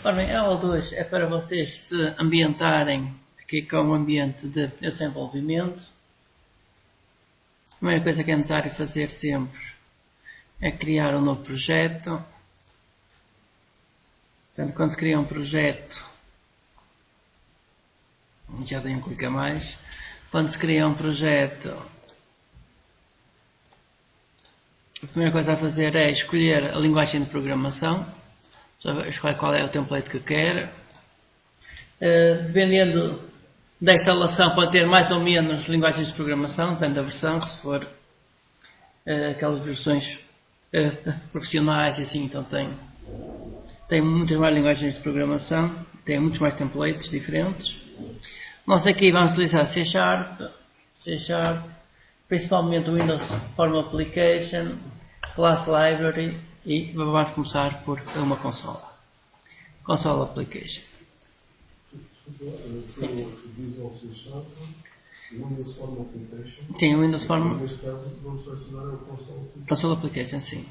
Ora bem, a aula 2 é para vocês se ambientarem aqui com o ambiente de desenvolvimento. A primeira coisa que é necessário fazer sempre é criar um novo projeto. Portanto, quando se cria um projeto, já dei um clique a mais, quando se cria um projeto, a primeira coisa a fazer é escolher a linguagem de programação, escolhe qual é o template que quer. Dependendo da instalação, pode ter mais ou menos linguagens de programação, depende da versão, se for aquelas versões profissionais e assim, então tem muitas mais linguagens de programação, tem muitos mais templates diferentes. Nós aqui vamos utilizar C#, principalmente o Windows Form Application, Class Library e vamos começar por uma consola. Console Application. Windows Form Application. Sim, o Windows Form. Neste caso, vamos selecionar o Console Application, sim.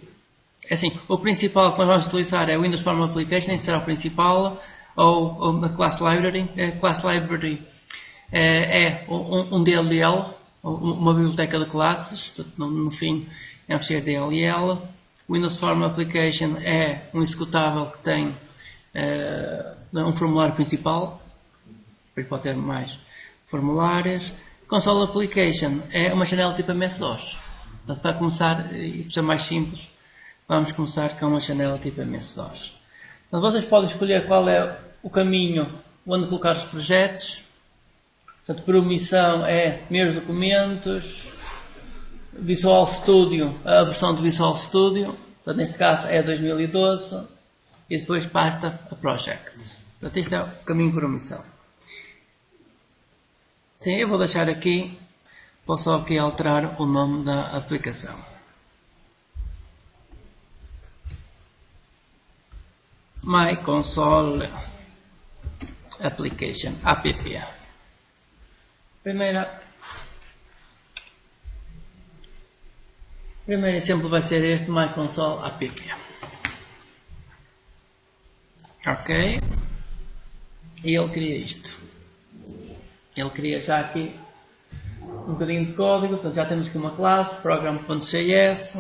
É assim, o principal que nós vamos utilizar é o Windows Form Application, esse será o principal, ou a Class Library. A Class Library é um DLL, uma biblioteca de classes, no fim é um ficheiro DLL. O Windows Form Application é um executável que tem um formulário principal, depois pode ter mais formulários. Console Application é uma janela tipo MS-DOS. Portanto, para começar, e para ser mais simples, vamos começar com uma janela tipo MS-DOS. Então, vocês podem escolher qual é o caminho onde colocar os projetos. Portanto, por omissão é meus documentos, Visual Studio, a versão de Visual Studio, portanto, neste caso é 2012, e depois pasta a Project. Portanto, este é o caminho por omissão. Sim, eu vou deixar aqui, posso só aqui alterar o nome da aplicação. My Console Application, app. Primeiro exemplo vai ser este, My Console app. Ok? E ele cria isto. Ele cria já aqui um bocadinho de código, portanto já temos aqui uma classe, program.cs.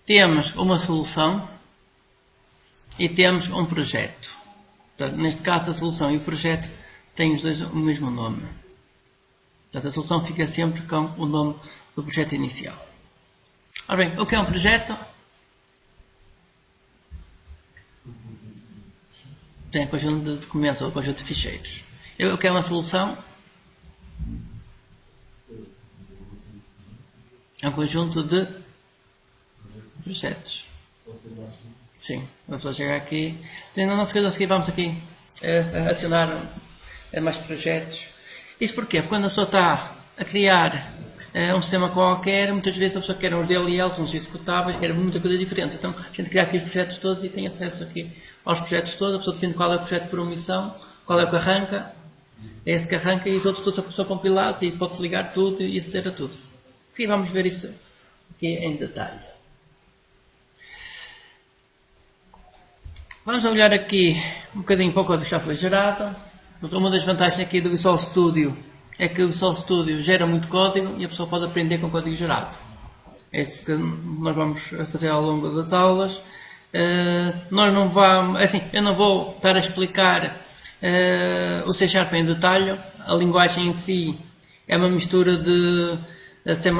Temos uma solução e temos um projeto. Portanto, neste caso a solução e o projeto têm os dois o mesmo nome. Portanto, a solução fica sempre com o nome do projeto inicial. Ora bem, o que é um projeto? Tem um conjunto de documentos ou um conjunto de ficheiros. O que é uma solução? É um conjunto de projetos. Sim, vamos chegar aqui. Na nossa coisa a seguir vamos aqui adicionar mais projetos. Isso porquê? Porque quando a pessoa está a criar um sistema qualquer, muitas vezes a pessoa quer uns DLLs, uns executáveis, quer muita coisa diferente. Então a gente cria aqui os projetos todos e tem acesso aqui aos projetos todos. A pessoa define qual é o projeto por omissão, qual é o que arranca, é esse que arranca e os outros todos são compilados e pode-se ligar tudo e aceder a tudo. Sim, vamos ver isso aqui em detalhe. Vamos olhar aqui um bocadinho para o código que já foi gerado. Uma das vantagens aqui do Visual Studio é que o Visual Studio gera muito código e a pessoa pode aprender com código gerado. É isso que nós vamos fazer ao longo das aulas. Nós não vamos, assim, eu não vou estar a explicar o C# em detalhe. A linguagem em si é uma mistura de C++,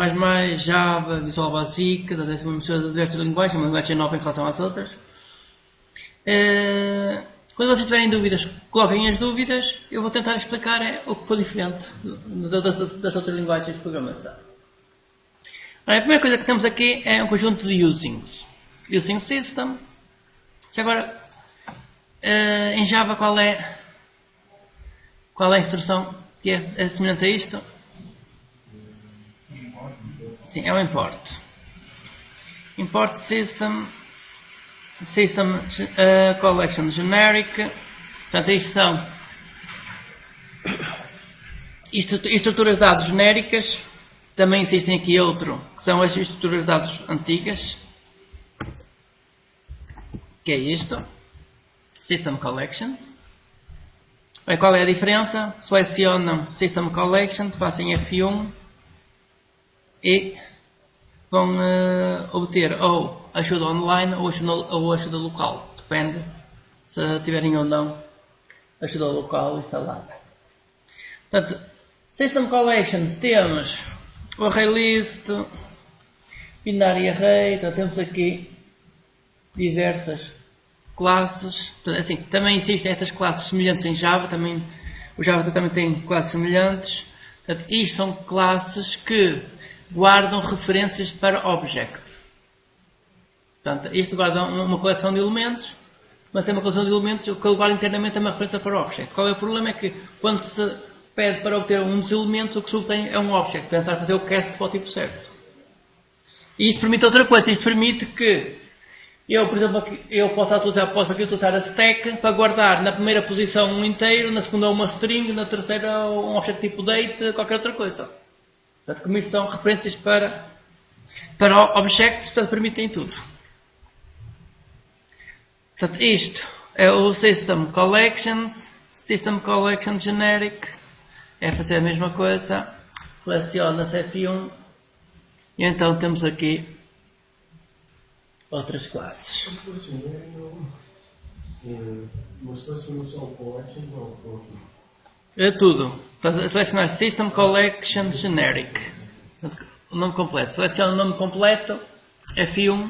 Java, Visual Basic, é uma mistura de diversas linguagens, uma linguagem nova em relação às outras. Quando vocês tiverem dúvidas, coloquem as dúvidas. Eu vou tentar explicar o que foi diferente das outras linguagens de programação. A primeira coisa que temos aqui é um conjunto de usings. Using System. Já agora, em Java, qual é a instrução que é semelhante a isto? Sim, é o import. Import System Collection Generic. Portanto, isto são estruturas de dados genéricas. Também existem aqui outro, que são as estruturas de dados antigas. que é isto. System Collections. Bem, qual é a diferença? Selecionam System Collection, fazem F1 e vão obter ou ajuda online ou ajuda local. Depende se tiverem ou não ajuda local instalada. Portanto, System Collections temos o ArrayList, Binary Array, então temos aqui diversas classes. Portanto, assim, também existem estas classes semelhantes em Java, o Java também tem classes semelhantes. Portanto, isto são classes que guardam referências para Object. Portanto, isto guarda uma coleção de elementos, mas é uma coleção de elementos, o que ele guarda internamente é uma referência para Object. Qual é o problema? É que quando se pede para obter um dos elementos, o que se obtém é um Object, para tentar fazer o cast para o tipo certo. E isto permite outra coisa, isto permite que eu, por exemplo, posso aqui utilizar a stack para guardar na primeira posição um inteiro, na segunda uma string, na terceira um objeto tipo date, qualquer outra coisa. Portanto, como isto são referências para objects, portanto, permitem tudo. Portanto, isto é o System Collections Generic, é fazer a mesma coisa, seleciona-se F1 e então temos aqui outras classes. É tudo. Portanto, selecionar System Collection Generic. Portanto, o nome completo. Seleciona o nome completo, F1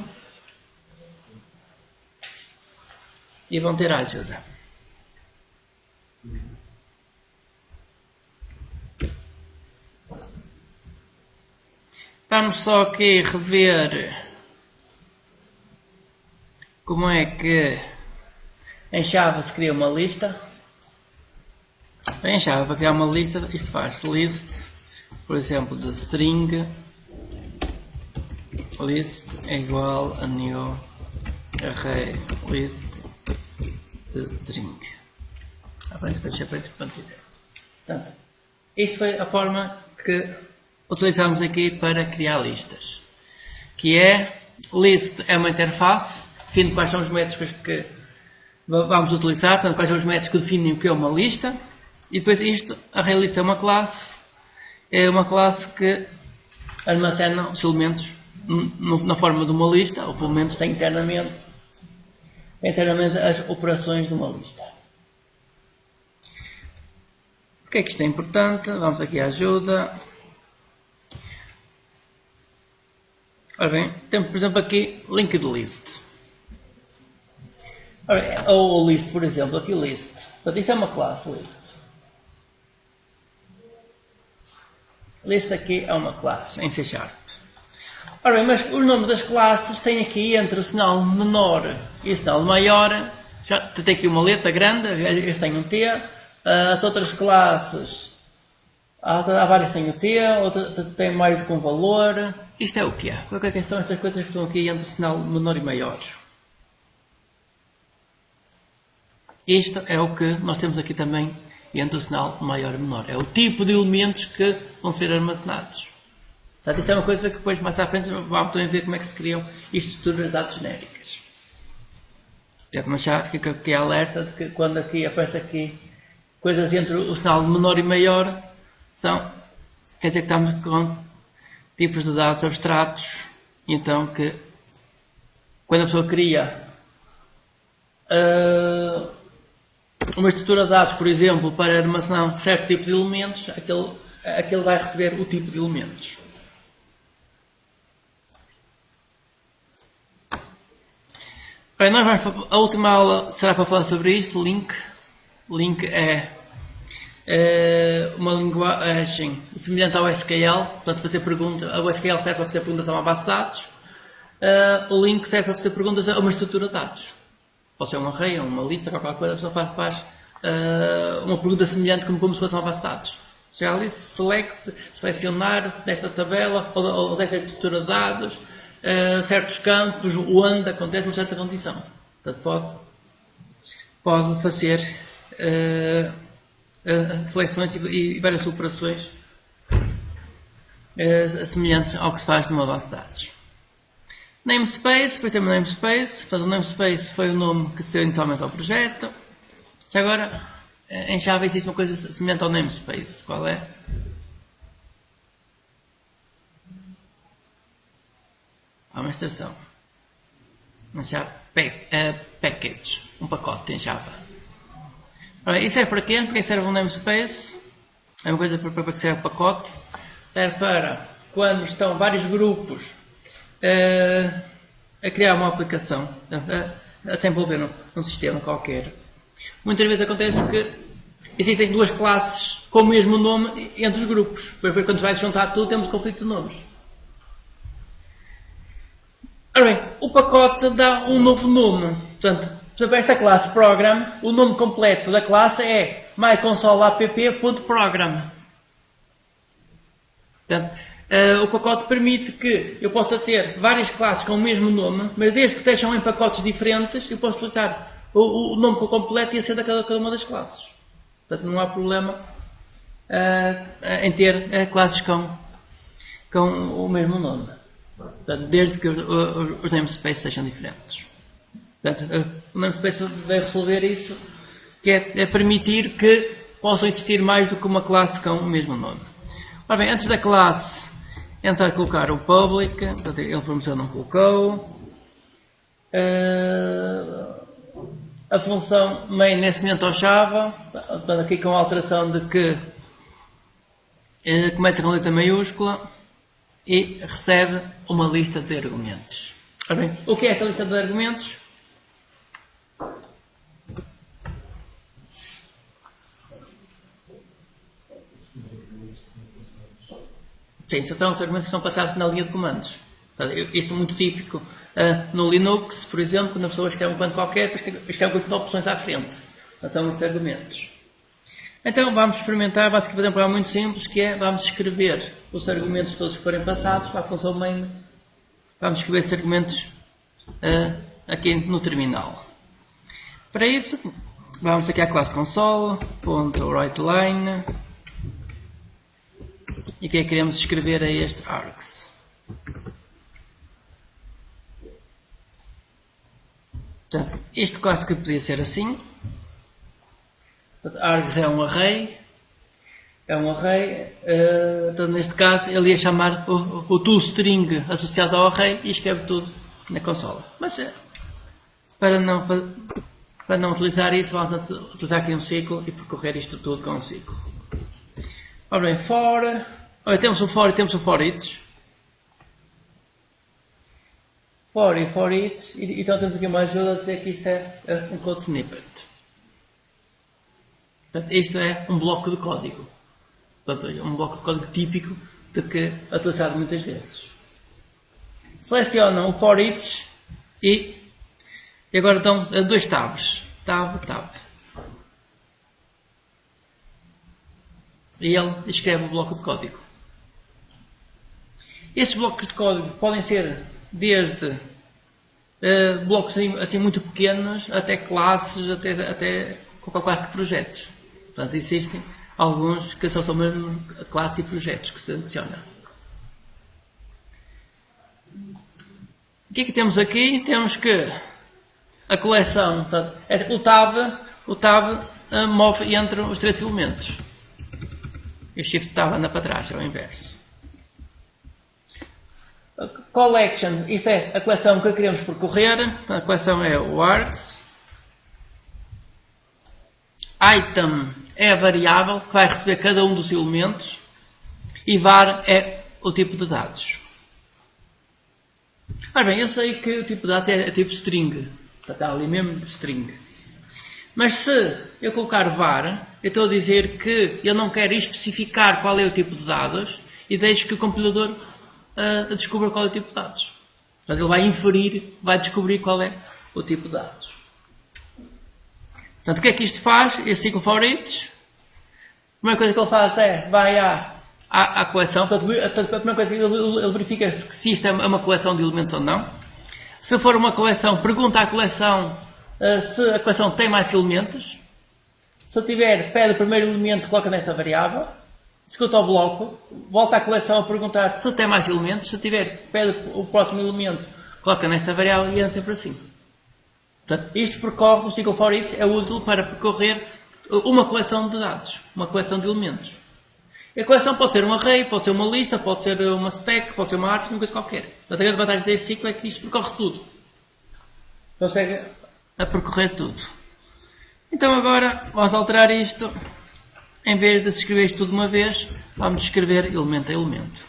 e vão ter a ajuda. Vamos só aqui rever como é que em Java se cria uma lista. Em Java, para criar uma lista, isto faz list, por exemplo, de string, list é igual a new array list de string. Portanto, isto foi a forma que utilizamos aqui para criar listas, que é list é uma interface, define quais são os métodos que vamos utilizar, portanto, quais são os métodos que definem o que é uma lista, e depois isto, a ArrayList é uma classe que armazena os elementos na forma de uma lista, ou pelo menos tem internamente as operações de uma lista. Porque é que isto é importante? Vamos aqui à ajuda. Ora bem, temos por exemplo aqui linked list. Ou list, por exemplo, aqui list. Portanto, isto é uma classe list. List aqui é uma classe em C#. Ora bem, mas o nome das classes tem aqui entre o sinal menor e o sinal maior. Já tem aqui uma letra grande, este tem um T. As outras classes, há várias que têm o T, outras têm mais do que um valor. Isto é o que é? O que é que são estas coisas que estão aqui entre o sinal menor e maior? Isto é o que nós temos aqui também entre o sinal maior e menor. É o tipo de elementos que vão ser armazenados. Portanto, isto é uma coisa que depois, mais à frente, vamos também ver como é que se criam estruturas de dados genéricas. Mas já fica aqui a alerta de que quando aqui aparece aqui coisas entre o sinal menor e maior, quer dizer que estamos com tipos de dados abstratos, então que quando a pessoa cria uma estrutura de dados, por exemplo, para armazenar certo tipo de elementos, aquele vai receber o tipo de elementos. Bem, a última aula será para falar sobre isto, link. Link é uma linguagem semelhante ao SQL, portanto fazer perguntas. O SQL serve para fazer perguntas a uma base de dados. O link serve para fazer perguntas a uma estrutura de dados. Pode ser um array, uma lista, qualquer coisa, a pessoa faz uma pergunta semelhante como se fosse uma base de dados. Chegar ali, selecionar desta tabela ou desta estrutura de dados certos campos onde acontece uma certa condição. Portanto, pode fazer seleções e várias operações semelhantes ao que se faz numa base de dados. Namespace, depois temos namespace, portanto o namespace foi o nome que se deu inicialmente ao projeto. E agora, em Java existe uma coisa semelhante ao namespace, qual é? Há uma extração. Mas já package, um pacote em Java. Ora, isso serve para quê? Para que serve um namespace? É uma coisa para que serve o pacote. Serve para quando estão vários grupos a criar uma aplicação, a desenvolver num sistema qualquer. Muitas vezes acontece que existem duas classes com o mesmo nome entre os grupos. Depois, quando se vai juntar tudo, temos conflito de nomes. Ora bem, o pacote dá um novo nome. Portanto, por exemplo, esta classe Program, o nome completo da classe é myconsoleapp.program. Portanto, o pacote permite que eu possa ter várias classes com o mesmo nome, mas desde que estejam em pacotes diferentes, eu posso utilizar o nome completo e a ser de cada uma das classes. Portanto, não há problema em ter classes com o mesmo nome. Portanto, desde que os namespaces sejam diferentes. Portanto, o namespace deve resolver isso, que é permitir que possam existir mais do que uma classe com o mesmo nome. Ora bem, antes da classe entrar a colocar o public, portanto, ele prometeu não colocou. A função main é semelhante ao Java, portanto, aqui com a alteração de que começa com letra maiúscula e recebe uma lista de argumentos. Ora bem, o que é esta lista de argumentos? Sim, são os argumentos que são passados na linha de comandos. Isto é muito típico no Linux, por exemplo, quando a pessoa escreve um comando qualquer, escreve um conjunto de opções à frente. Então, esses argumentos. Então, vamos experimentar, basicamente, fazer um programa muito simples, que é, vamos escrever os argumentos todos que forem passados para a função main. Vamos escrever esses argumentos aqui no terminal. Para isso, vamos aqui à classe console.writeLine. E o que é que queremos escrever a este args? Portanto, isto quase que podia ser assim. Portanto, args é um array. Então, neste caso, ele ia chamar o toString associado ao array e escreve tudo na consola. Mas para não utilizar isso, vamos utilizar aqui um ciclo e percorrer isto tudo com um ciclo. Ora bem, temos um for e temos um for each. For e for each. E então temos aqui uma ajuda a dizer que isto é um code snippet. Portanto, isto é um bloco de código. Portanto, é um bloco de código típico de que é utilizado muitas vezes. Selecionam o for each e agora dão dois tabs. Tab. E ele escreve o bloco de código. Estes blocos de código podem ser desde blocos assim muito pequenos até classes, até qualquer classe de projetos. Portanto, existem alguns que são mesmo classes e projetos que se adicionam. O que é que temos aqui? Temos que a coleção, portanto, o tab move entre os três elementos. E o shift tab anda para trás, é o inverso. Collection, isto é a coleção que queremos percorrer. A coleção é o args. Item é a variável que vai receber cada um dos elementos. E var é o tipo de dados. Ora bem, eu sei que o tipo de dados é tipo string. Está ali mesmo de string. Mas se eu colocar var, eu estou a dizer que eu não quero especificar qual é o tipo de dados e deixo que o compilador descubra qual é o tipo de dados. Portanto, ele vai inferir, vai descobrir qual é o tipo de dados. Portanto, o que é que isto faz? Este ciclo for each. A primeira coisa que ele faz é, vai à coleção. Portanto, a primeira coisa que ele verifica se isto é uma coleção de elementos ou não. Se for uma coleção, pergunta à coleção se a coleção tem mais elementos. Se tiver, pede o primeiro elemento, coloca nessa variável. Executa o bloco, volta à coleção a perguntar se tem mais elementos. Se tiver, pede o próximo elemento, coloca nesta variável e anda sempre assim. Portanto, isto percorre, o SQL for each é útil para percorrer uma coleção de dados, uma coleção de elementos. A coleção pode ser um array, pode ser uma lista, pode ser uma stack, pode ser uma árvore, uma coisa qualquer. Portanto, a grande vantagem deste ciclo é que isto percorre tudo. Consegue a percorrer tudo. Então agora vamos alterar isto. Em vez de se escrever isto tudo de uma vez, vamos escrever elemento a elemento.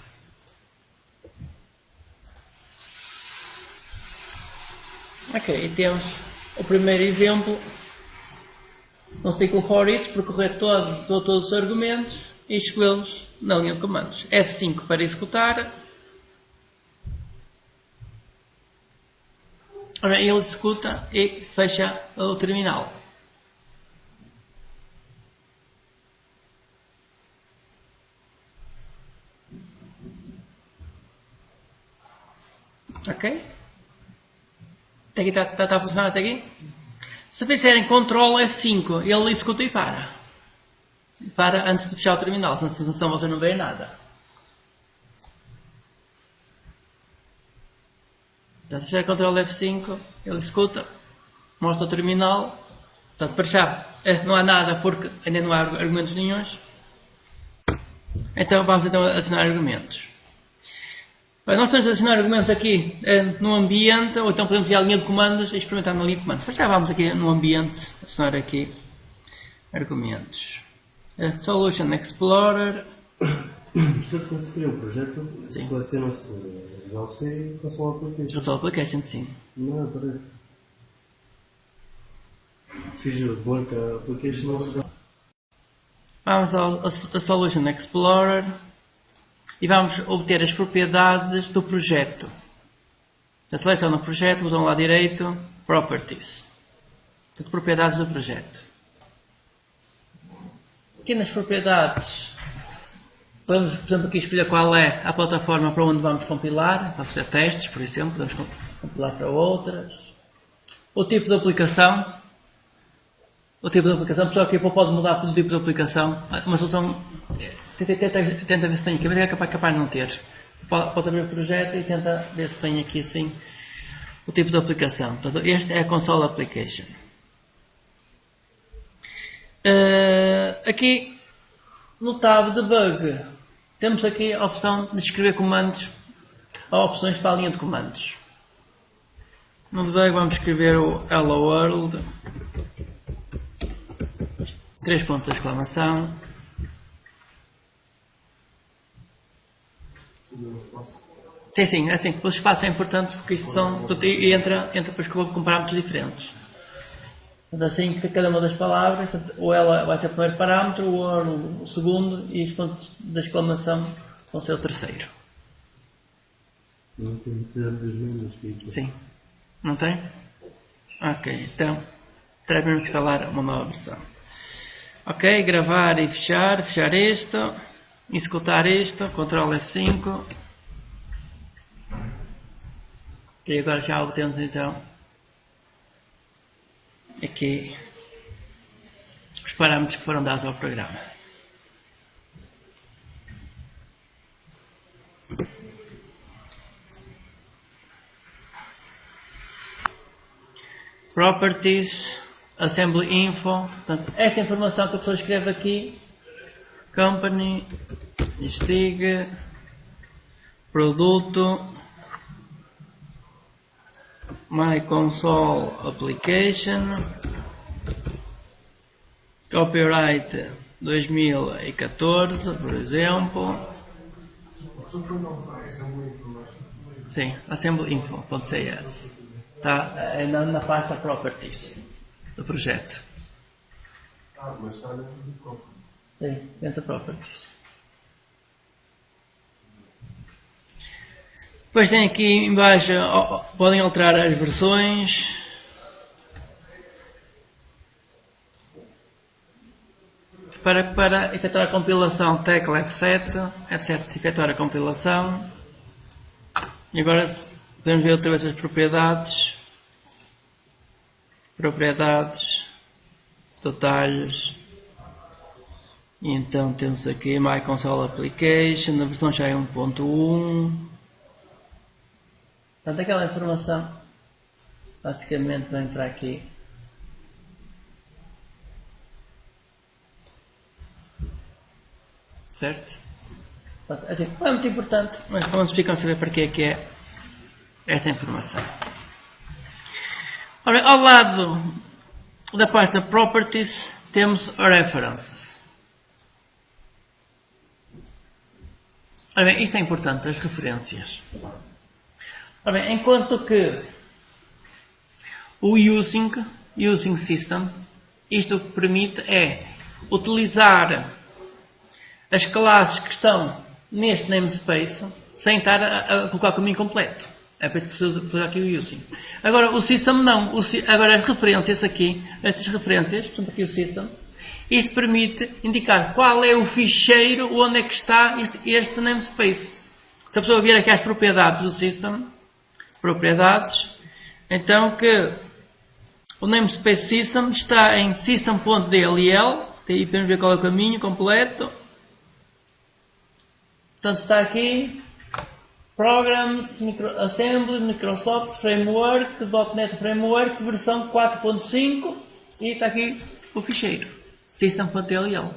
Ok, e temos o primeiro exemplo. Um ciclo for each, percorrer todos os argumentos e escolhê-los na linha de comandos. F5 para executar. Ora, ele executa e fecha o terminal. Ok? Até aqui está a funcionar até aqui? Se fizerem Ctrl F5, ele executa e para. Para antes de fechar o terminal, senão vocês não veem nada. Já se fizer Ctrl F5, ele executa, mostra o terminal. Portanto, para já não há nada porque ainda não há argumentos nenhuns. Então vamos adicionar argumentos. Bem, nós podemos adicionar argumentos aqui no ambiente, ou então podemos ir à linha de comandos e experimentar na linha de comandos. Mas já vamos aqui no ambiente, adicionar aqui argumentos. Solution Explorer. Portanto, quando se cria um projeto, Sim. seleciona-se VLC e Console Application. Console Application, sim. Não, peraí. Fiz o Blank Application, não se dá. Vamos ao Solution Explorer e vamos obter as propriedades do projeto. Já seleciona o projeto, botão lá direito, Properties. Portanto, propriedades do projeto. Aqui nas propriedades, podemos, por exemplo, aqui escolher qual é a plataforma para onde vamos compilar, para fazer testes, por exemplo, podemos compilar para outras. O tipo de aplicação. O tipo de aplicação, pessoal, aqui pode mudar pelo tipo de aplicação. Uma solução, tenta ver se tem aqui, mas é capaz de não ter. Pode abrir o projeto e tenta ver se tem aqui assim o tipo de aplicação. Portanto, este é a Console Application. Aqui no tab Debug temos aqui a opção de escrever comandos ou opções para a linha de comandos. No Debug vamos escrever o Hello World, 3 pontos de exclamação. Sim, assim, os espaços é importante porque isto são, e entra depois com parâmetros diferentes. Assim que cada uma das palavras, ou ela vai ser o primeiro parâmetro, ou o segundo, e os pontos de exclamação vão ser o terceiro. Não tem que ter das mesmas que Sim. Não tem? Ok, então terá mesmo que instalar uma nova versão. Ok, gravar e fechar isto, executar isto, Ctrl F5. E agora já obtemos então aqui os parâmetros que foram dados ao programa. Properties, Assembly Info. Portanto, esta informação que a pessoa escreve aqui, Company, Stig, Produto, My Console Application, Copyright 2014, por exemplo. Sim, assemblyinfo.cs. Está na pasta Properties do projeto. mas está dentro do próprio. Sim, dentro da Properties. Depois tem aqui em baixo, podem alterar as versões. Para efetuar a compilação, tecla F7. F7 efetuar a compilação. E agora podemos ver outra vez as propriedades. Propriedades. Detalhes. E então temos aqui My Console Application. A versão já é 1.1. Portanto, aquela informação basicamente vai entrar aqui. Certo? Portanto, assim, não é muito importante, mas vamos ficar a saber para que é essa informação. Ora, ao lado da parte da Properties temos References. Ora bem, isto é importante, as referências. Ora bem, enquanto que o Using System, isto o que permite é utilizar as classes que estão neste namespace sem estar a colocar o caminho completo. É por isso que se usa aqui o Using. Agora, o System não. Agora, as referências aqui, estas referências, portanto aqui o System, isto permite indicar qual é o ficheiro onde é que está este namespace. Se a pessoa vier aqui às propriedades do System, propriedades, então que o namespace System está em system.dll, daí podemos ver qual é o caminho completo. Portanto, está aqui Programs, Assembly, Microsoft Framework, .NET Framework, versão 4.5 e está aqui o ficheiro system.dll.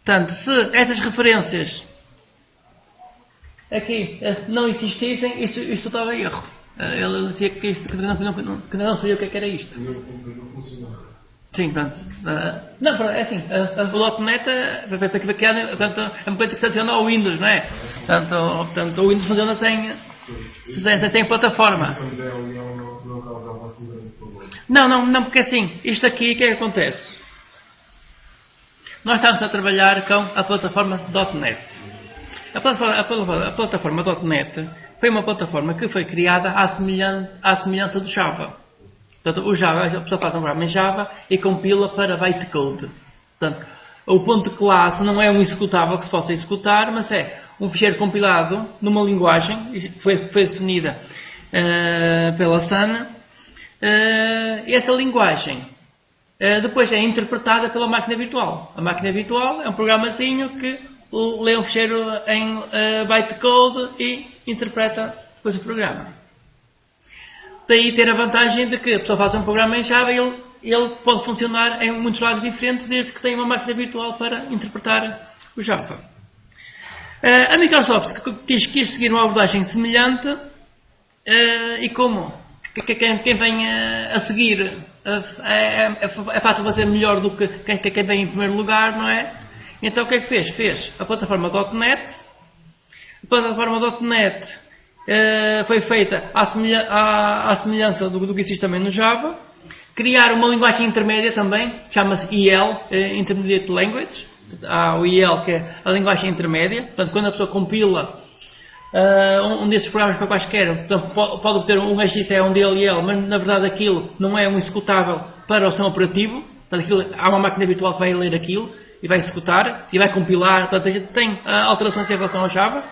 Portanto, se essas referências aqui não existissem, isto estava em erro. Ele dizia que não sabia o que era isto. Sim, pronto. Não, é assim, o .NET é uma coisa que se adiciona ao Windows, não é? Portanto o Windows funciona sem plataforma. Não, porque assim, isto aqui, o que é que acontece? Nós estamos a trabalhar com a plataforma .NET. A plataforma .NET foi uma plataforma que foi criada à semelhança do Java. Portanto, o Java, a pessoa faz um programa em Java e compila para bytecode. Portanto, o ponto de classe não é um executável que se possa executar, mas é um ficheiro compilado numa linguagem que foi definida pela Sun. E essa linguagem depois é interpretada pela máquina virtual. A máquina virtual é um programazinho que lê um ficheiro em bytecode e interpreta depois o programa. Daí ter a vantagem de que a pessoa faz um programa em Java e ele pode funcionar em muitos lados diferentes desde que tenha uma máquina virtual para interpretar o Java. A Microsoft quis seguir uma abordagem semelhante e como quem vem a seguir é fácil fazer melhor do que quem vem em primeiro lugar, não é? Então o que é que fez? Fez a plataforma .NET. A plataforma .NET foi feita à semelhança do que existe também no Java. Criar uma linguagem intermédia também, chama-se EL, Intermediate Language. Há o EL, que é a linguagem intermédia. Portanto, quando a pessoa compila um desses programas para quaisquer, portanto, pode obter um XE, um DLL, mas na verdade aquilo não é um executável para o sistema operativo. Portanto, há uma máquina virtual que vai ler aquilo e vai executar e vai compilar. Portanto, a gente tem alterações em relação ao Java.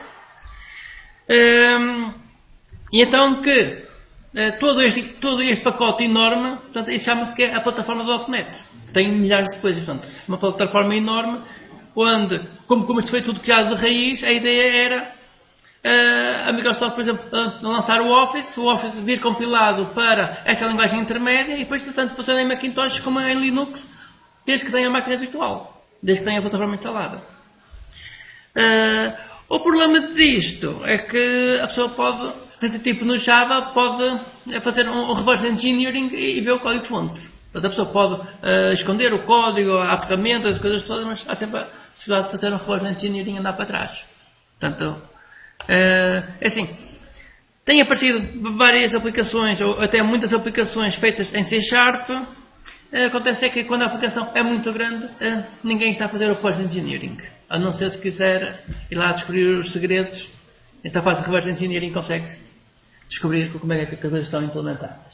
E então que todo este pacote enorme, portanto, isso chama-se que é a plataforma .NET, que tem milhares de coisas. Portanto, uma plataforma enorme onde, como isto foi tudo criado de raiz, a ideia era a Microsoft, por exemplo, lançar o Office vir compilado para esta linguagem intermédia e depois, portanto, funciona em Macintosh como em Linux, desde que tenha a máquina virtual, desde que tenha a plataforma instalada. O problema disto é que a pessoa pode, tipo no Java, pode fazer um reverse engineering e ver o código-fonte. Portanto, a pessoa pode esconder o código, a ferramenta, as coisas todas, mas há sempre a possibilidade de fazer um reverse engineering e andar para trás. Portanto, é assim, tem aparecido várias aplicações, ou até muitas aplicações feitas em C#. Acontece é que quando a aplicação é muito grande, ninguém está a fazer o reverse engineering. A não ser se quiser ir lá descobrir os segredos, então faz o reverse engineering e consegue descobrir como é que as coisas estão implementadas.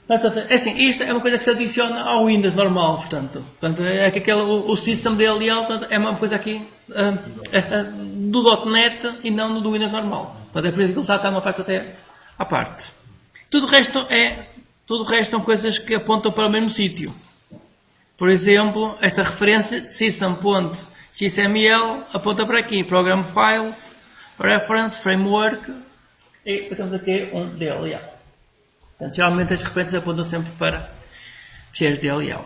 Portanto, é assim, isto é uma coisa que se adiciona ao Windows normal, portanto é que o system DLL, portanto, é uma coisa aqui do .NET e não do Windows normal. Portanto, é por isso que ele está uma parte até à parte. Tudo o resto são coisas que apontam para o mesmo sítio. Por exemplo, esta referência system.xml aponta para aqui, Program Files, Reference, Framework, e temos aqui um DLL. Portanto, geralmente as referências apontam sempre para ficheiros DLL.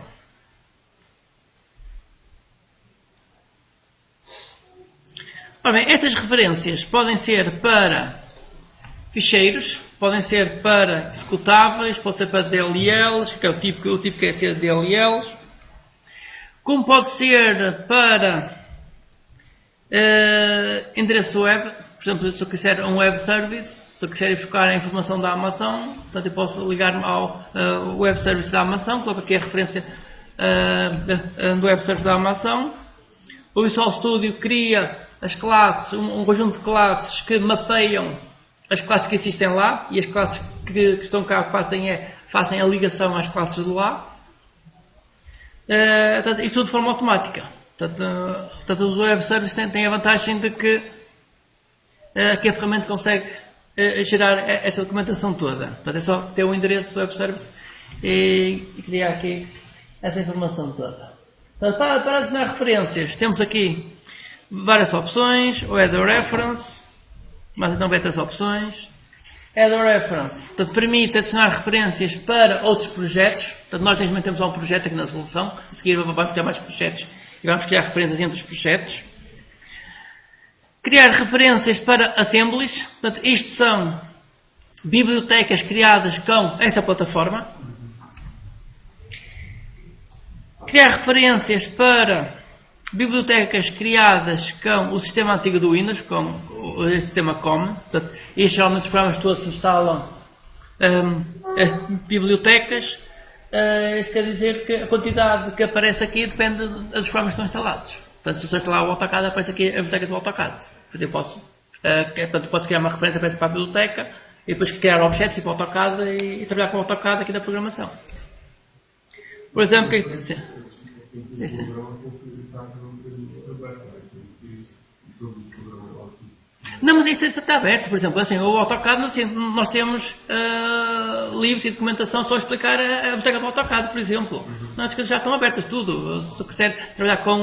Ora bem, estas referências podem ser para ficheiros, podem ser para executáveis, podem ser para DLLs, que é o tipo que é ser DLLs, como pode ser para endereço web. Por exemplo, se eu quiser um web service, se eu quiser ir buscar a informação da Amazon, portanto eu posso ligar-me ao web service da Amazon, coloco aqui a referência do web service da Amazon. O Visual Studio cria as classes, um conjunto de classes que mapeiam as classes que existem lá, e as classes que estão cá fazem a ligação às classes de lá. Isto tudo de forma automática. Portanto, os web services têm a vantagem de que a ferramenta consegue gerar essa documentação toda. Portanto, é só ter um endereço do web service e criar aqui essa informação toda. Portanto, para adicionar referências, temos aqui várias opções. O Add a Reference, mas não vai ter as opções. Add a Reference, portanto, permite adicionar referências para outros projetos. Portanto, nós neste momento temos um projeto aqui na solução. A seguir vamos criar mais projetos e vamos criar referências entre os projetos. Criar referências para assemblies. Portanto, isto são bibliotecas criadas com esta plataforma. Criar referências para bibliotecas criadas com o sistema antigo do Windows, com o sistema COM. Portanto, e geralmente os programas todos instalam bibliotecas. Isto quer dizer que a quantidade que aparece aqui depende dos programas que estão instalados. Portanto, se eu instalar o AutoCAD, aparece aqui a biblioteca do AutoCAD. Portanto, eu posso criar uma referência para a biblioteca e depois criar objetos para o AutoCAD e trabalhar com o AutoCAD aqui da programação. Por exemplo, sim. Não, mas isto está aberto. Por exemplo, assim, o AutoCAD, assim, nós temos livros e documentação só a explicar a biblioteca do AutoCAD, por exemplo. Não, as coisas já estão abertas, tudo. Se eu quiser trabalhar com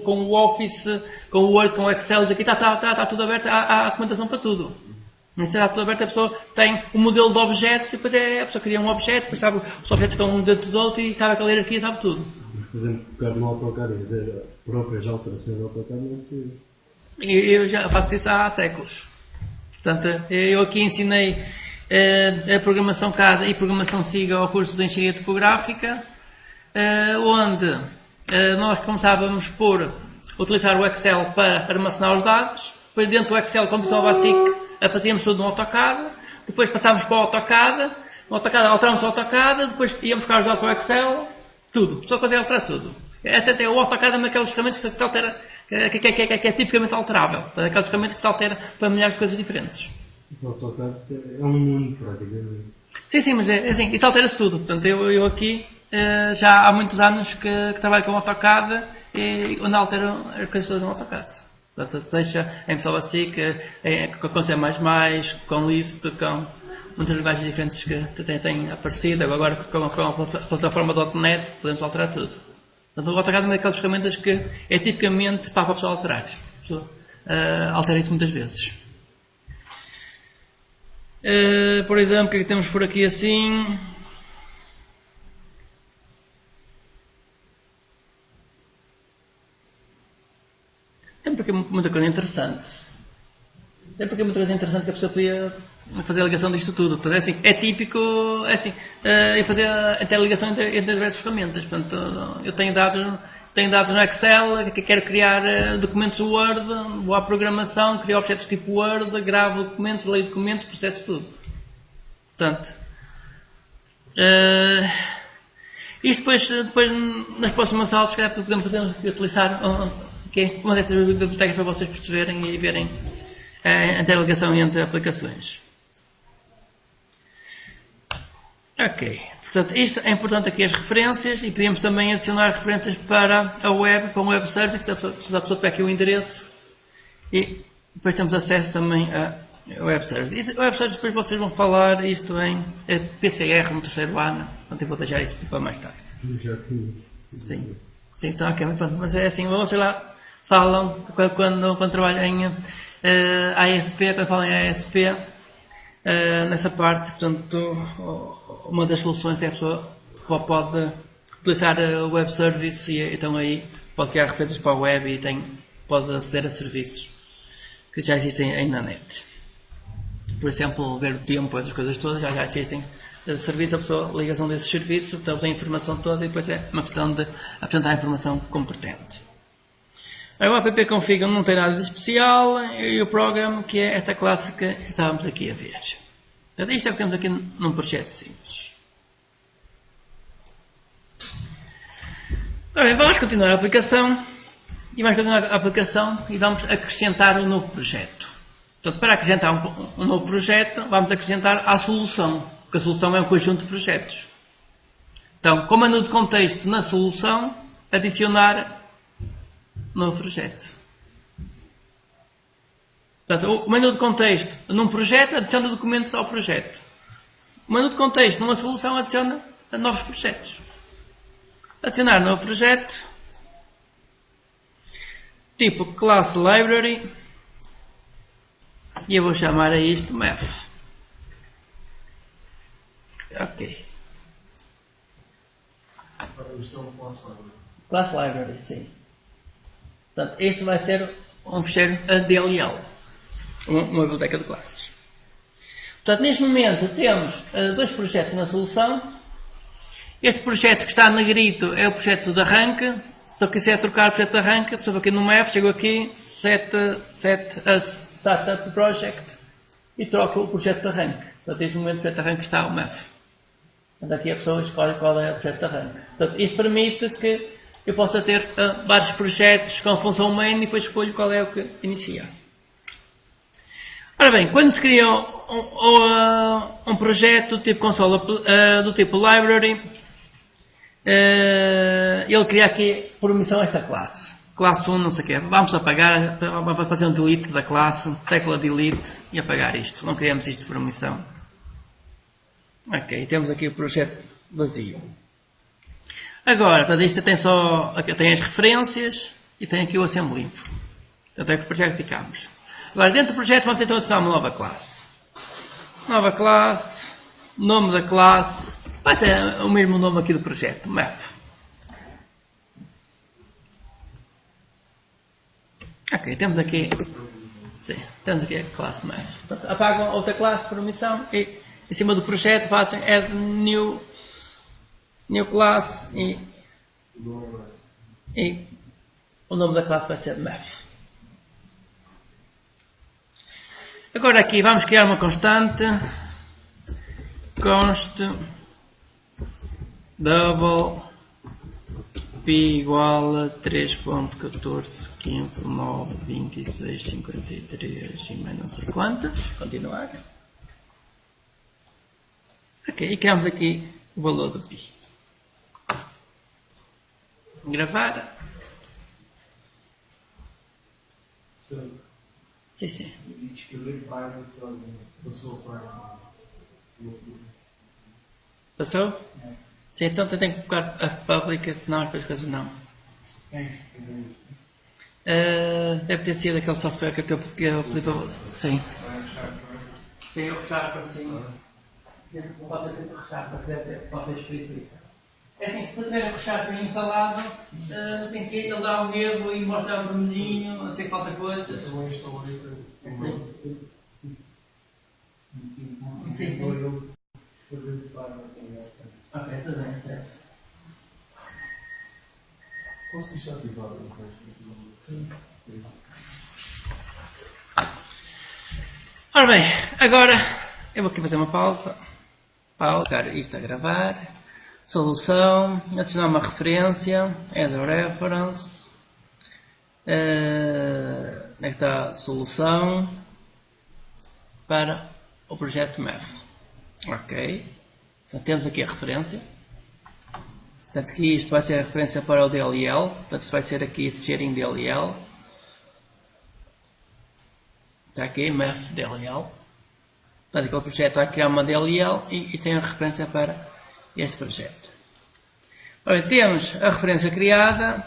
o Office, com o Word, com o Excel, aqui está tudo aberto, há documentação para tudo. Não está tudo aberto, a pessoa tem um modelo de objetos e depois a pessoa cria um objeto, depois sabe os objetos estão um dentro dos outros e sabe aquela hierarquia, sabe tudo. Por exemplo, pegar no AutoCAD e fazer próprias alterações do AutoCAD não é possível. Eu já faço isso há séculos. Portanto, eu aqui ensinei a programação CAD e programação SIGA ao curso de Engenharia Topográfica, onde nós começávamos por utilizar o Excel para armazenar os dados, depois dentro do Excel, como Visual Basic, fazíamos tudo no AutoCAD, depois passámos para o AutoCAD, no AutoCAD alterámos o AutoCAD, depois íamos buscar os dados ao Excel, tudo, só consegue alterar tudo. Até o AutoCAD é uma daquelas ferramentas que se altera, que é tipicamente alterável, aquelas ferramentas que se altera para milhares de coisas diferentes. O AutoCAD é um mundo praticamente. Sim, mas é assim, isso altera-se tudo. Portanto, eu aqui já há muitos anos que trabalho com o AutoCAD e onde altero as coisas todas no AutoCAD. Portanto, seja em Visual Basic, com C++, com Lisp, com muitas linguagens diferentes que têm aparecido, agora com a plataforma .NET podemos alterar tudo. Portanto, o AutoCAD é uma daquelas ferramentas que é tipicamente para a pessoa alterar. A pessoa altera isso muitas vezes. Por exemplo, o que é que temos por aqui assim? Tem porque muita coisa interessante. Tem porque muita coisa interessante que a pessoa podia fazer a ligação disto tudo. Portanto, é típico, eu fazer a interligação entre diversas ferramentas. Portanto, eu tenho dados no Excel, que quero criar documentos Word, vou à programação, crio objetos tipo Word, gravo documentos, leio documentos, processo tudo. Portanto, isto depois nas próximas aulas, podemos utilizar uma destas bibliotecas para vocês perceberem e verem a interligação entre aplicações. Ok, portanto, isto é importante aqui as referências e podíamos também adicionar referências para a web, para um web service, se a pessoa tiver aqui o endereço e depois temos acesso também a web service. O web service depois vocês vão falar isto em PCR no terceiro ano, portanto eu vou deixar isso para mais tarde. Já tinha. Sim. Sim, então, ok, pronto. Mas é assim, vocês lá falam, quando trabalham em ASP, quando falam em ASP, nessa parte, portanto, uma das soluções é a pessoa pode utilizar o web service e então aí pode criar referências para a web e pode aceder a serviços que já existem na net. Por exemplo, ver o tempo, essas coisas todas, já existem serviços, a pessoa, ligação desses serviços, então tem a informação toda e depois é uma questão de apresentar a informação competente. Agora o app-config não tem nada de especial e o program, que é esta classe que estávamos aqui a ver. Então, isto é o que temos aqui num projeto simples. Ora bem, vamos continuar a aplicação e vamos acrescentar um novo projeto. Portanto, para acrescentar um novo projeto, vamos acrescentar a solução, porque a solução é um conjunto de projetos. Então, com o menu de contexto na solução, adicionar novo projeto. Portanto, o menu de contexto num projeto adiciona documentos ao projeto. O menu de contexto numa solução adiciona novos projetos. Adicionar novo projeto. Tipo class library. E eu vou chamar a isto math. Ok. Class library, sim. Portanto, este vai ser um fecheiro DLL, uma biblioteca de classes. Portanto, neste momento temos dois projetos na solução. Este projeto que está negrito é o projeto de arranque. Se eu quiser trocar o projeto de arranque, por exemplo, aqui no map, chego aqui, set as startup project e troco o projeto de arranque. Portanto, neste momento o projeto de arranque está o map. Portanto, aqui a pessoa escolhe qual é o projeto de arranque. Portanto, isto permite que eu possa ter vários projetos com a função main e depois escolho qual é o que inicia. Ora bem, quando se cria um projeto do tipo console, do tipo library, ele cria aqui por omissão esta classe. Classe 1, não sei o quê. Vamos apagar, vamos fazer um delete da classe, tecla delete e apagar isto. Não criamos isto por omissão. Ok, temos aqui o projeto vazio. Agora, para isto tem as referências e tem aqui o assembly info. Portanto, é que o projeto ficamos. Agora, dentro do projeto vamos então adicionar uma nova classe. Nova classe, nome da classe, vai ser o mesmo nome aqui do projeto, map. Ok, temos aqui a classe map. Portanto, apagam outra classe por omissão e em cima do projeto fazem add new class e o nome da classe vai ser math. Agora aqui vamos criar uma constante const double p igual a 3.14.15.9.26.53 e mais não sei quantas. Continuar. Ok, e criamos aqui o valor do pi. Gravar. Sim. Passou? Sim, então tem que colocar a public, senão as coisas não. Deve ter sido aquele software que eu pedi para você. Sim. Sim, eu puxar para cima. Pode ter que puxar para ter escrito isso. É assim, se eu tiver a puxar para instalado, assim que ele dá um erro e mostra um vermelhinho, não sei que falta coisas. Sim. Ok, tudo bem, certo. Conseguiste ativar o Sim. Ora bem, agora eu vou aqui fazer uma pausa. Colocar isto a gravar. Solução, adicionar uma referência, add a reference, onde é que está a solução para o projeto math. Ok, então temos aqui a referência, portanto aqui isto vai ser a referência para o DLL, portanto isto vai ser aqui este cheirinho DLL, está aqui math DLL, portanto aquele projeto vai criar uma DLL e tem a referência para este projeto. Ora, temos a referência criada.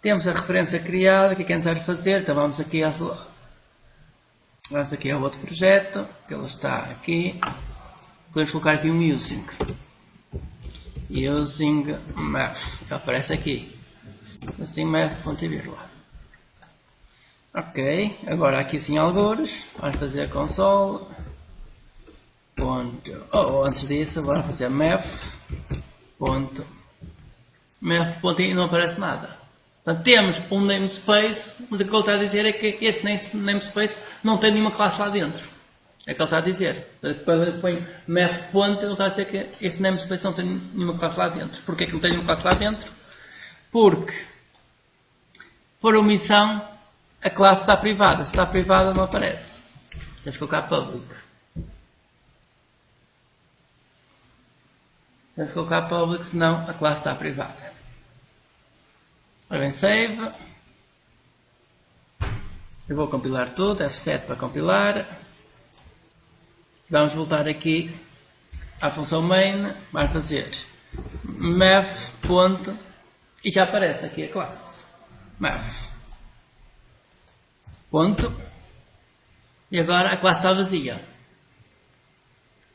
Temos a referência criada. O que é necessário fazer? Então vamos aqui ao outro projeto, que ele está aqui. Podemos colocar aqui um using. Using math. Ele aparece aqui. Assim math, ponto e vírgula. Ok. Agora aqui sim algures. Vamos fazer console. Antes disso, vamos fazer math. Math, ponto e não aparece nada. Portanto, temos um namespace, mas o que ele está a dizer é que este namespace não tem nenhuma classe lá dentro. É o que ele está a dizer. Quando põe math ponto, ele está a dizer que este namespace não tem nenhuma classe lá dentro. Porquê que não tem nenhuma classe lá dentro? Porque, por omissão, a classe está privada. Se está privada, não aparece. Temos que colocar public. Temos que colocar public, senão a classe está privada. Ora bem, save. Eu vou compilar tudo, F7 para compilar. Vamos voltar aqui à função main. Vamos fazer math. E já aparece aqui a classe. Math. Ponto. E agora a classe está vazia.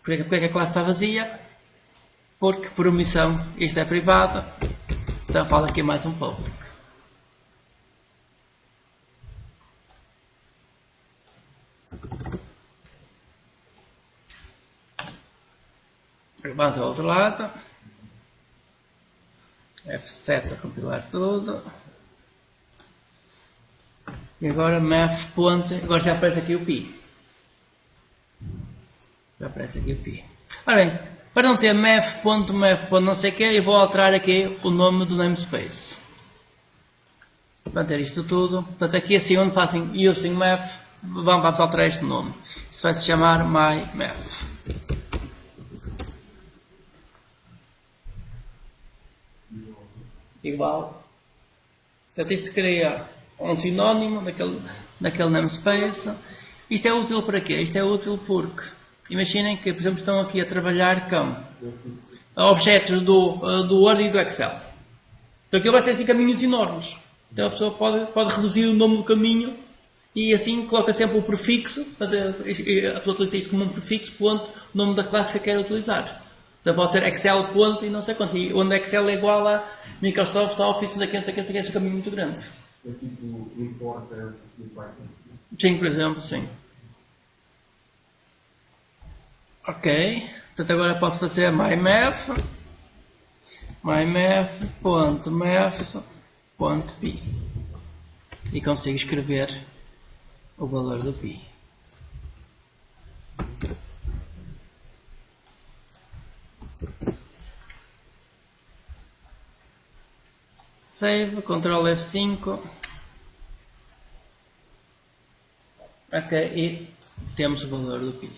Porquê que a classe está vazia? Porque por omissão isto é privado. Então fala aqui mais um public. Vamos ao outro lado. F7 a compilar tudo. E agora math. Agora já aparece aqui o pi. Já aparece aqui o pi. Ora bem, para não ter math. Não sei o que, eu vou alterar aqui o nome do namespace. Para ter isto tudo. Portanto, aqui assim onde fazem using math, vamos alterar este nome. Isso vai se chamar myMath. Igual. Portanto, isto cria um sinónimo naquele namespace. Isto é útil para quê? Isto é útil porque, imaginem que, por exemplo, estão aqui a trabalhar com objetos do Word e do Excel. Então aquilo vai ter assim caminhos enormes. Então a pessoa pode reduzir o nome do caminho e assim coloca sempre o prefixo. A pessoa utiliza isto como um prefixo, ponto, o nome da classe que quer utilizar. Então pode ser Excel ponto e não sei quanto. E onde Excel é igual a Microsoft Office, não sei quanto, este caminho muito grande. É tipo importance do Python. Sim, por exemplo, sim. Ok. Portanto agora posso fazer myMath. myMath.math.pi. E consigo escrever o valor do pi. Save, Ctrl F5. Ok, e temos o valor do pi.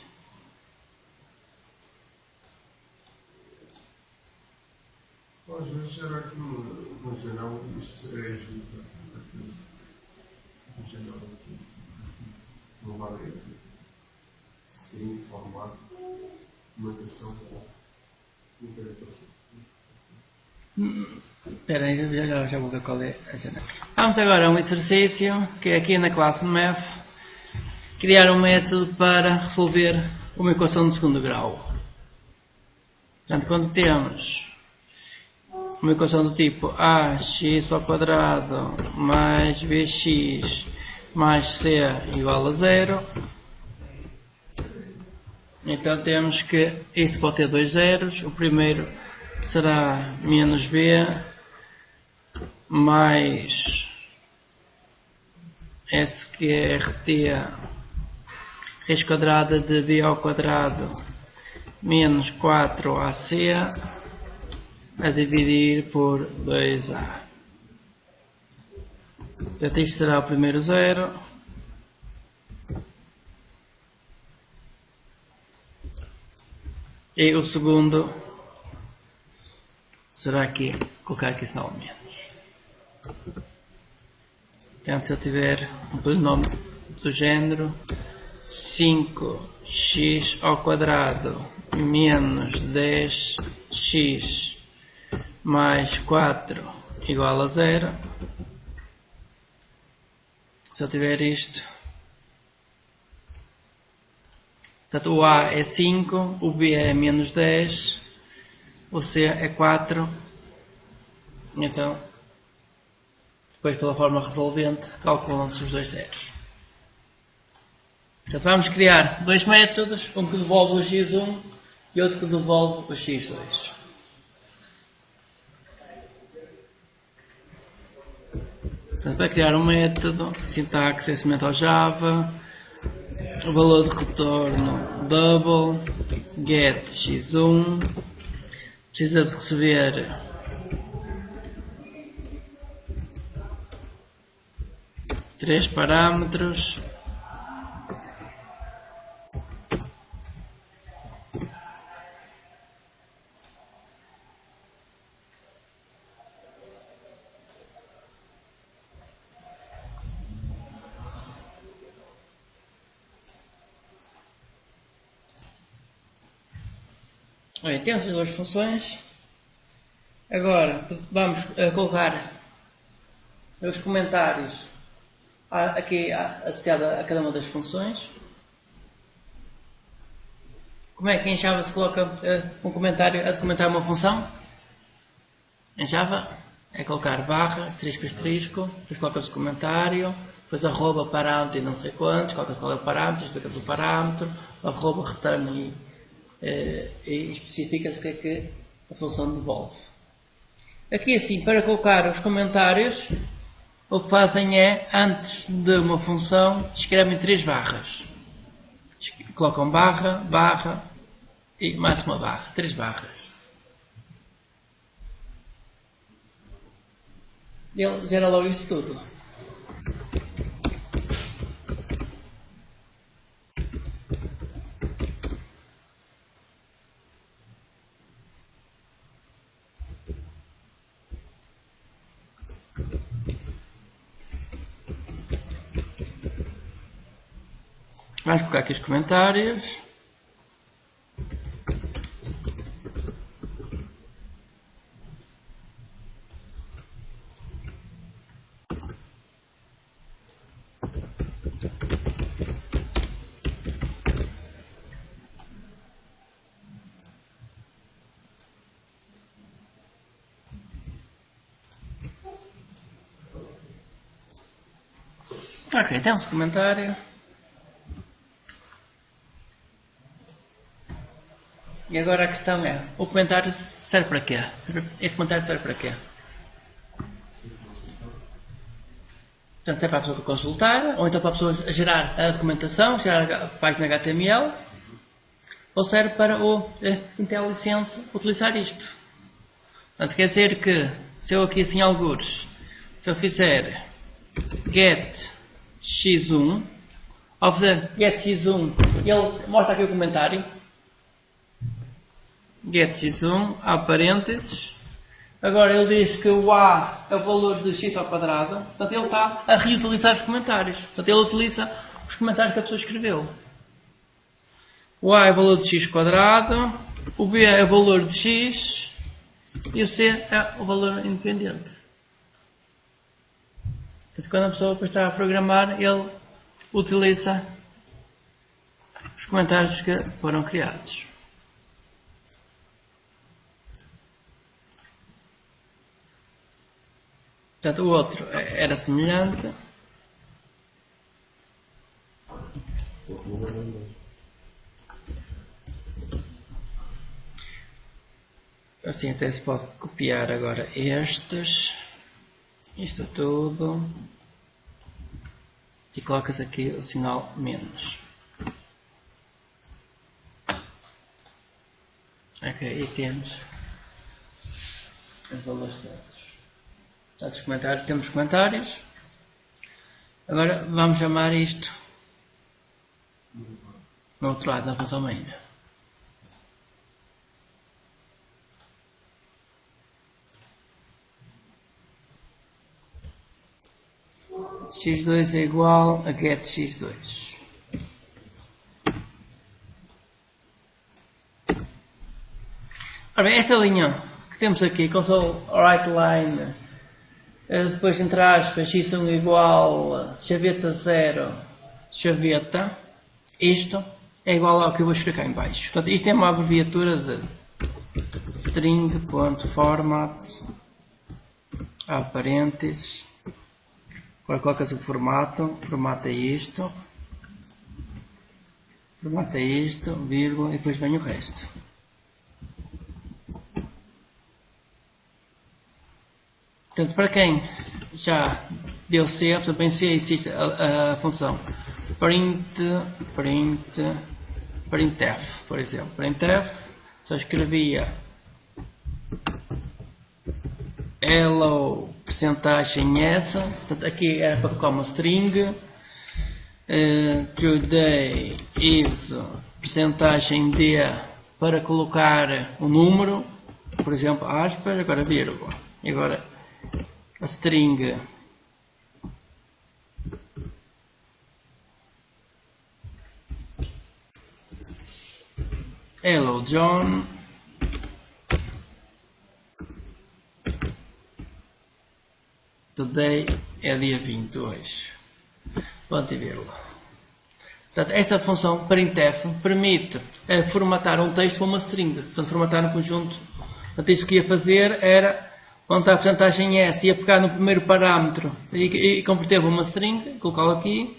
Às vezes será que no geral isto é ajuda no geral aqui, assim, no lado aqui, string, formato, notação, Espera aí, já vou ver qual é a janela. Vamos agora a um exercício, que é aqui na classe Math, criar um método para resolver uma equação de segundo grau. Portanto, quando temos uma equação do tipo ax ao quadrado mais bx mais c igual a 0, então temos que isto pode ter dois zeros. O primeiro será menos b mais sqrt raiz quadrada de b ao quadrado menos 4ac a dividir por 2a. Portanto, isto será o primeiro zero. E o segundo será aqui, colocar aqui só o menos. Portanto, se eu tiver um polinômio do género 5x ao quadrado menos 10x mais 4 igual a 0. Se eu tiver isto, portanto o A é 5, o B é menos 10, o C é 4. Então, depois pela forma resolvente, calculam-se os dois zeros. Portanto, vamos criar dois métodos, um que devolve o x1 e outro que devolve o x2. Portanto, para criar um método, sintaxe é semelhante ao Java, o valor de retorno double, get x1, precisa de receber três parâmetros. Bem, temos as duas funções. Agora vamos colocar os comentários aqui associados a cada uma das funções. Como é que em Java se coloca um comentário a documentar uma função? Em Java é colocar barra, asterisco, asterisco, depois colocas o comentário, depois arroba parâmetro e não sei quantos, colocas qual é o parâmetro, explicas o parâmetro, arroba return e especificas o que é que a função devolve. Aqui assim, para colocar os comentários, o que fazem é, antes de uma função, escrevem 3 barras. Colocam barra, barra e mais uma barra, 3 barras. Ele gera logo isto tudo. Vamos colocar aqui os comentários. Ok, temos o comentário. E agora a questão é, o comentário serve para quê? Este comentário serve para quê? Portanto, é para a pessoa consultar, ou então para a pessoa gerar a documentação, gerar a página HTML, ou serve para o IntelliSense utilizar isto. Portanto, quer dizer que, se eu aqui assim algures, se eu fizer get x1, ao fazer get x1, ele mostra aqui o comentário, get x1, há parênteses, agora ele diz que o A é o valor de x ao quadrado, portanto ele está a reutilizar os comentários, portanto ele utiliza os comentários que a pessoa escreveu. O A é o valor de x quadrado, o B é o valor de x e o C é o valor independente. Portanto, quando a pessoa depois está a programar, ele utiliza os comentários que foram criados. Portanto, o outro era semelhante. Assim até se pode copiar agora estes. Isto tudo. E colocas aqui o sinal menos. Ok, e temos os valores todos. Temos comentários. Agora vamos chamar isto no outro lado da função main. x2 é igual a get x2. Ora bem, esta linha temos aqui console write line, depois entre aspas, x1 igual chaveta 0, chaveta, isto é igual ao que eu vou escrever cá em baixo. Portanto, isto é uma abreviatura de string.format, há parênteses, agora colocas o formato é isto, vírgula, e depois vem o resto. Portanto, para quem já deu C, portanto, em C existe a função printf, por exemplo. Printf, só escrevia hello percentagem S, portanto, aqui era para colocar uma string, today is percentagem D para colocar um número, por exemplo, aspas, agora vírgula, e agora a string hello John, today é dia 20 hoje, ponto e vírgula. Portanto, esta função printf permite formatar um texto com uma string, portanto formatar um conjunto. Portanto, isto que ia fazer era, quando está a percentagem S, ia pegar no primeiro parâmetro e converter uma string, colocá-lo aqui,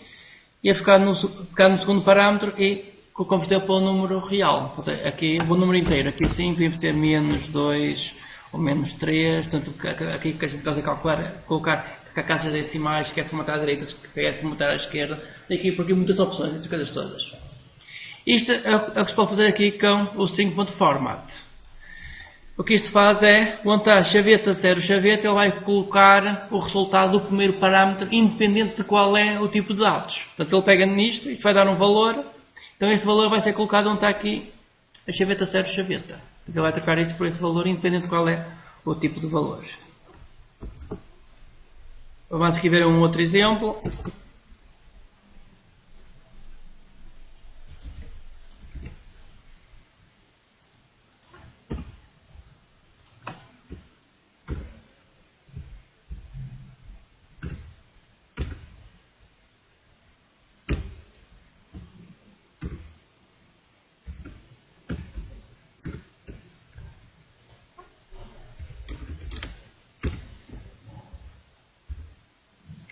ia pegar no segundo parâmetro e converter para o número real. Portanto, aqui o número inteiro, aqui 5, ia ter menos 2 ou menos 3, portanto, aqui que a gente gosta de calcular, colocar a caixa decimais, quer formatar à direita, quer formatar à esquerda, aqui por aqui muitas opções, essas coisas todas. Isto é o que se pode fazer aqui com o string.format. O que isto faz é, quando está chaveta 0 chaveta, ele vai colocar o resultado do primeiro parâmetro, independente de qual é o tipo de dados. Portanto, ele pega nisto, isto vai dar um valor, então este valor vai ser colocado onde está aqui a chaveta 0 chaveta. Ele vai trocar isto por esse valor, independente de qual é o tipo de valor. Vamos aqui ver um outro exemplo.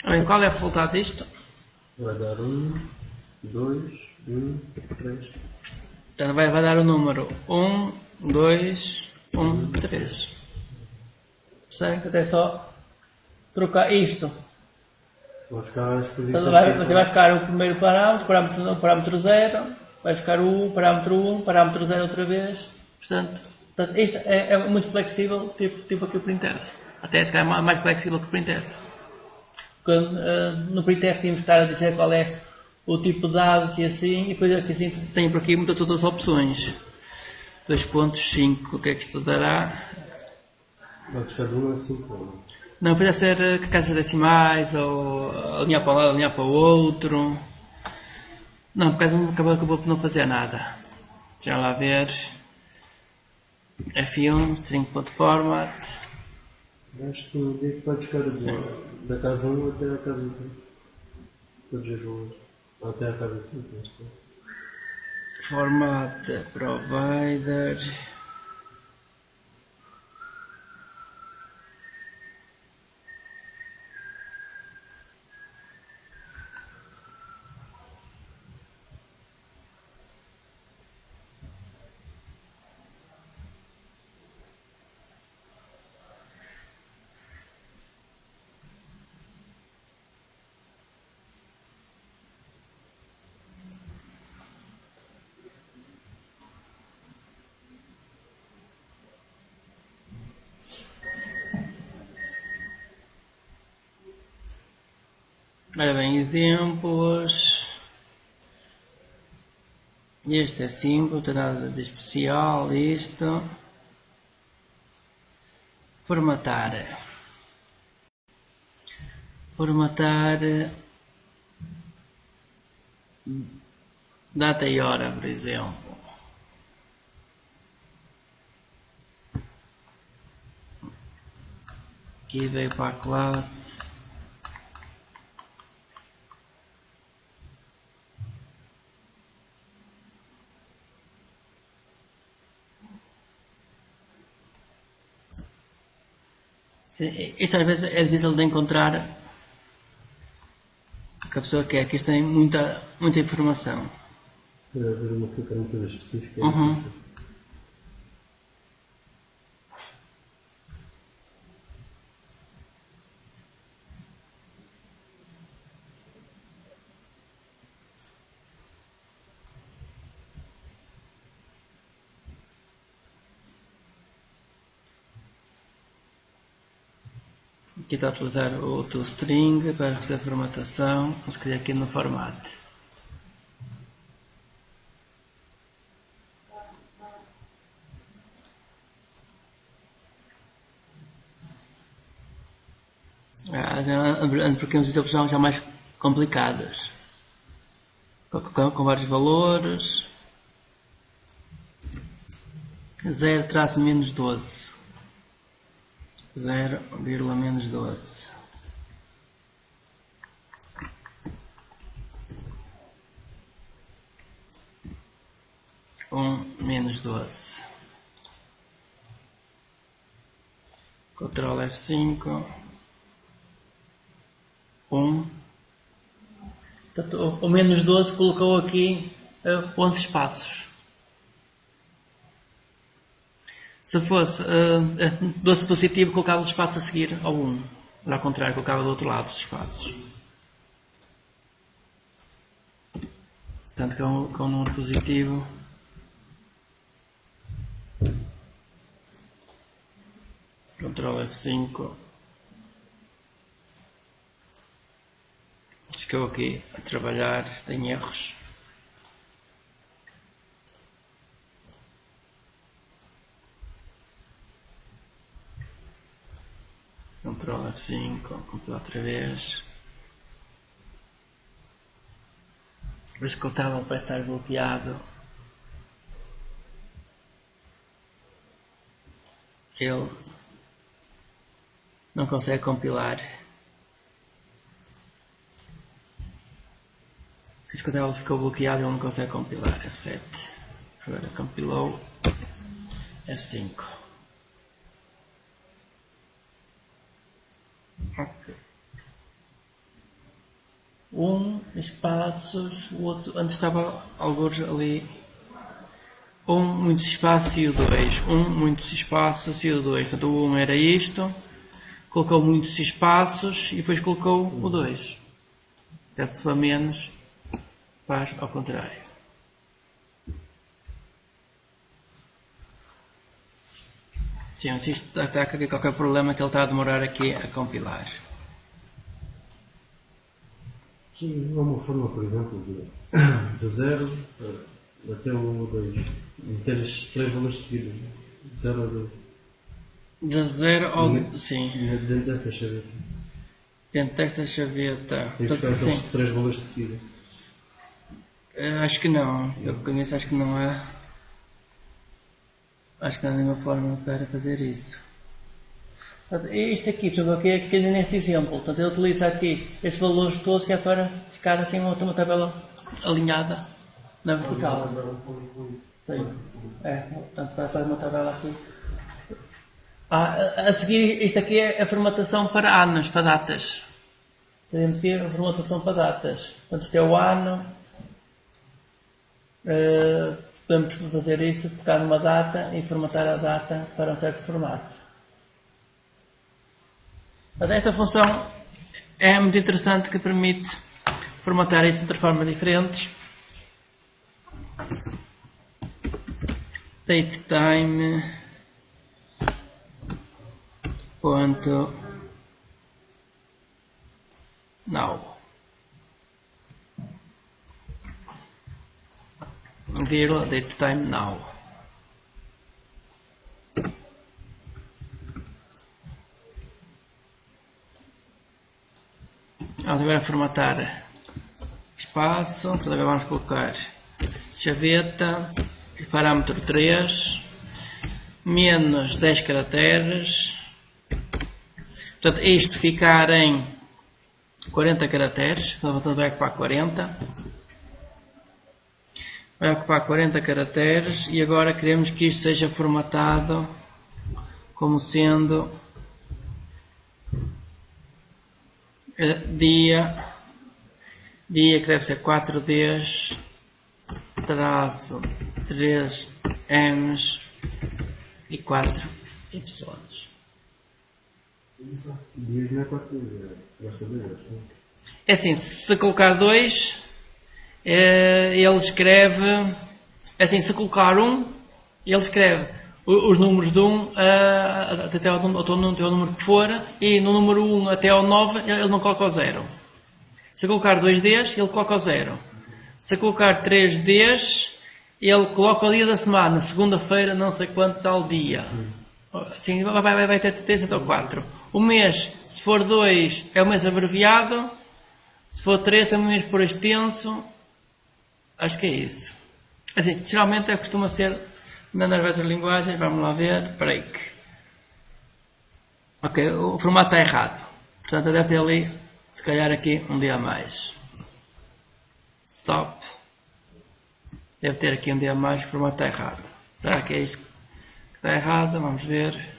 Bem, qual é o resultado disto? Vai dar 1, 2, 1, 3. Então vai dar o número 1, 2, 1, 3. Certo? É só trocar isto. Vou buscar as Então você vai ficar o primeiro parâmetro, o parâmetro 0, vai ficar o parâmetro 1, parâmetro 0 outra vez. Portanto isto é muito flexível, tipo aqui o printf. Até se calhar mais flexível que o printf. Quando, no printf tínhamos que estar a dizer qual é o tipo de dados e assim, e depois aqui assim tem por aqui muitas outras opções. 2.5, o que é que isto dará? Vai buscar de 1 a 5. Não, depois deve ser caixas decimais, ou alinhar para um lado, alinhar para o outro. Não, por causa acabou por não fazer nada. Já lá ver. F1, string.format. Acho que o dia que vai buscar da casa 1 até a casa 2. Todos os valores. Até a casa 5. Format provider. Ora bem, exemplos. Este é simples, não tem nada de especial. Isto. Formatar. Data e hora, por exemplo. Aqui veio para a classe. Isto às vezes é difícil de encontrar o que a pessoa quer, que isto tem muita informação. Deve haver uma coisa específica. Uhum. Aqui está a utilizar o toString para fazer a formatação. Vamos escolher aqui no format. Porque uns exemplos são já mais complicados. Com vários valores. 0--12. 0,-12. -12. Ctrl F5. 1. Portanto, o -12 colocou aqui 11 espaços. Se fosse 12 positivo, colocava o espaço a seguir ao 1. Ou ao contrário, colocava do outro lado os espaços. Portanto, com um número positivo. Ctrl F5. Estou aqui a trabalhar, tem erros. Ctrl F5, compilar outra vez. Depois que eu estava para estar bloqueado, ele não consegue compilar. Depois que o tablet ficou bloqueado, ele não consegue compilar. F7. Agora compilou. F5. Ok. Espaços, o outro, antes estava alguns ali, muitos espaços e o 2, muitos espaços e o 2, portanto o 1 era isto, colocou muitos espaços e depois colocou o 2, se for menos, faz ao contrário. Sim, se isto está aqui qualquer problema que ele está a demorar aqui a compilar. Sim, há uma forma, por exemplo, de 0 até o 2. Meter os 3 valores seguidos. 0 a 2. De 0 ao... Sim. Dentro dessa chaveta. Dentro desta chaveta. Tem que buscar aqueles 3 valores de seguida. Acho que não. Eu conheço, acho que não há. Acho que não há nenhuma forma para fazer isso. Isto aqui, estou aqui neste exemplo. Portanto, ele utiliza aqui estes valores todos que é para ficar assim uma tabela alinhada na vertical. Sim. Portanto, vai para uma tabela aqui. A seguir, isto aqui é a formatação para anos, para datas. Podemos seguir a formatação para datas. Portanto, isto é o ano. Podemos fazer isso, pegar numa data e formatar a data para um certo formato. Esta função é muito interessante, que permite formatar isso de outras formas diferentes. Datetime ponto now vírgula datetime now. Vamos agora formatar espaço, então agora vamos colocar chaveta, parâmetro 3, menos 10 caracteres. Portanto, Portanto, isto ficar em 40 caracteres, portanto vai ocupar 40. Vai ocupar 40 caracteres e agora queremos que isto seja formatado como sendo dia que deve ser 4Ds, traço 3Ms e 4Y. Dias não é 4 dias, basta 2 dias. É assim, se colocar 2, ele escreve, é assim, se colocar 1, ele escreve os números de 1 até ao número que for, e no número 1 até ao 9 ele não coloca o 0. Se colocar 2 Ds, ele coloca o 0. Se colocar 3 Ds, ele coloca o dia da semana, segunda-feira, não sei quanto tal dia. Assim, vai ter 3 até o 4. O mês, se for 2, é o mês abreviado. Se for 3, é o mês por extenso. Acho que é isso. Assim, geralmente costuma ser nas várias linguagens. Vamos lá ver. Break. Ok, o formato está errado. Portanto, deve ter ali, se calhar aqui, um dia a mais. Stop. Deve ter aqui um dia a mais. O formato está errado. Será que é isto que está errado? Vamos ver.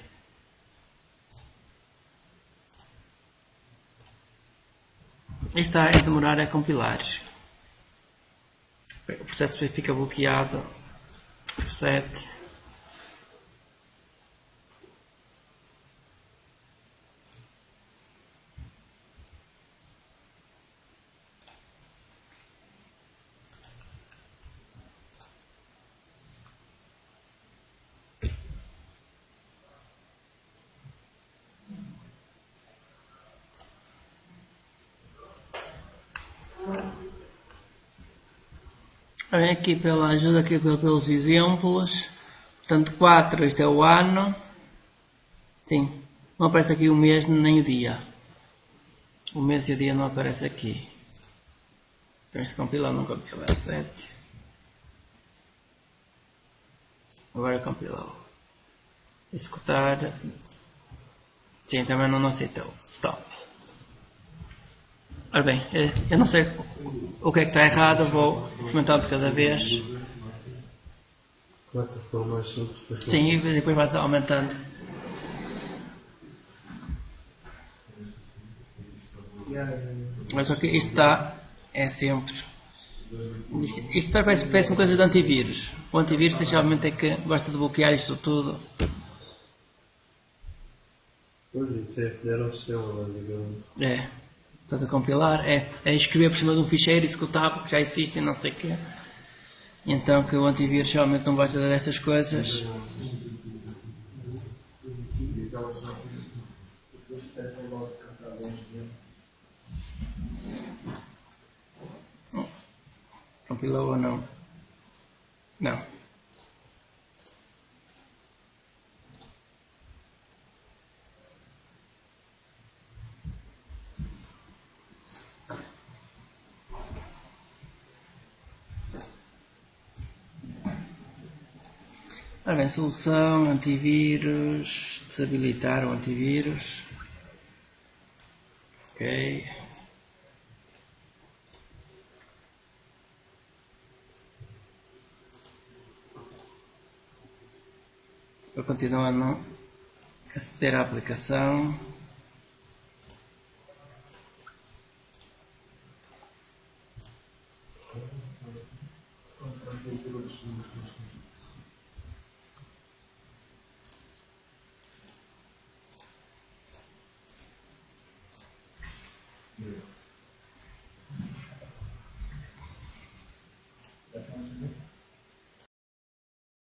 Isto está a demorar a compilar. O processo fica bloqueado. Reset. Vem aqui pela ajuda, aqui pelos exemplos. Portanto, 4, isto é o ano. Sim, não aparece aqui o mês nem o dia. O mês e o dia não aparece aqui. Então isto compila ou não compila? 7. Agora compilou. Executar. Sim, também não aceitou. Stop. Ora bem, eu não sei o que é que está errado, vou experimentar de cada vez. Começa-se pelo mais simples. Sim, e depois vai aumentando. Mas só que isto está, é sempre. Isto parece uma coisa de antivírus. O antivírus geralmente é que gosta de bloquear isto tudo. Pois, isso é aceder ao sistema, digamos. É. Portanto, a compilar é escrever por cima de um ficheiro executável que já existe e não sei o quê. Então que o antivírus geralmente não gosta destas coisas. Compilou ou não? Não. Ora bem, solução, antivírus, desabilitar o antivírus. Ok. Eu continuo a não aceder à aplicação.